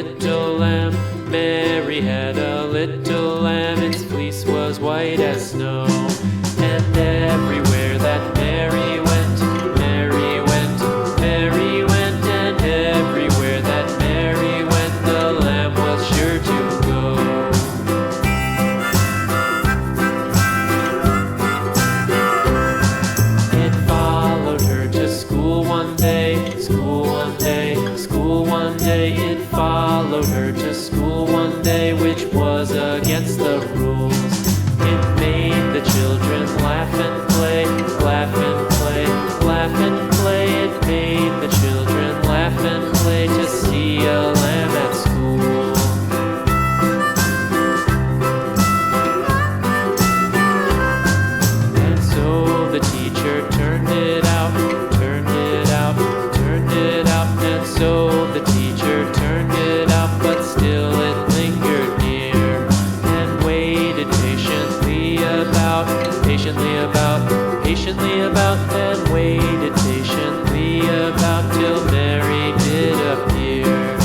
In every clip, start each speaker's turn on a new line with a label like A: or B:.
A: little lamb. Mary had a little lamb. Its fleece was white as snow. And everywhere that Mary went, Mary went, Mary went. And everywhere that Mary went, the lamb was sure to go. It followed her to school one day, school one day, school one day. It followed her to school one day, which was against the rules. It made the children laugh and play, laugh and play, laugh and play. It made the children laugh and play to see a lamb at school. And so the teacher turned it out, turned it out, turned it out. And so the teacher turned it out, but still it lingered near and waited patiently about, and waited patiently about till Mary did appear.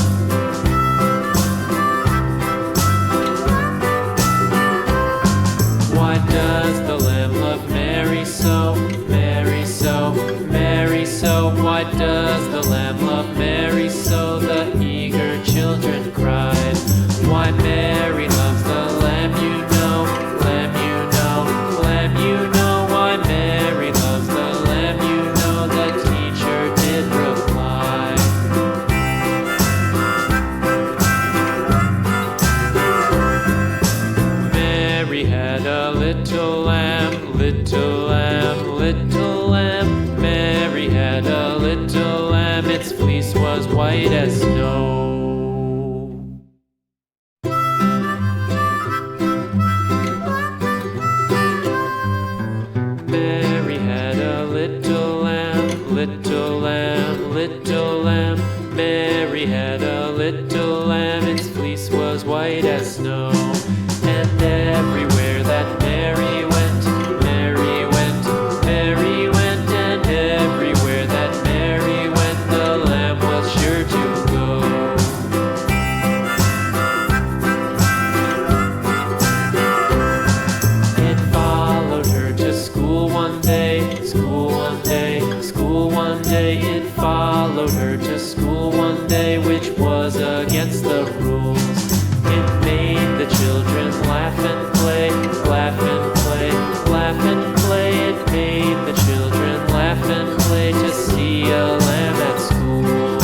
A: Why does the lamb love Mary so, Mary so, Mary so? Why does the lamb love Mary so? The eager children cried. Why Mary loves the lamb, you know, lamb, you know, lamb, you know. Why Mary loves the lamb, you know, the teacher did reply. Mary had a little lamb, little lamb, little lamb. Mary had a little lamb, its fleece was white as snow. Mary had a little lamb, little lamb, little lamb. Mary had a little lamb, its fleece was white as snow. And everywhere that Mary went, Mary went, Mary went. And everywhere that Mary went, the lamb was sure to go. It followed her to school one day, school one day, school one day. It followed her to school one day, which was against the rules. It made the children laugh and play, laugh and play, laugh and play. It made the children laugh and play to see a lamb at school.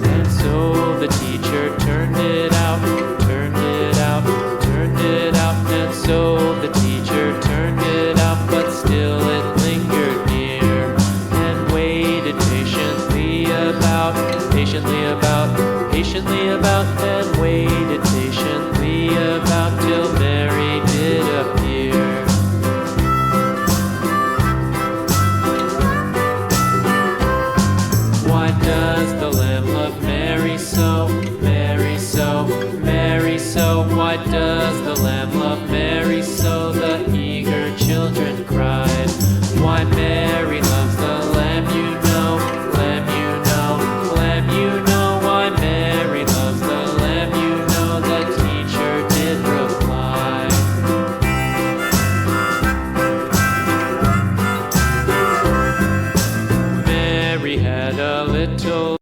A: And so the teacher turned it out, turned it out, turned it out. And so the teacher turned it out, but still it lingered near and waited patiently about, and waited patiently about till Mary did appear. Why does the lamb love Mary so, Mary so, Mary so? Why does the lamb love Mary so? The eager children cried. Why Mary loves the lamb, you know, lamb, you know, lamb, you know. Why Mary loves the lamb, you know, the teacher did reply. Mary had a little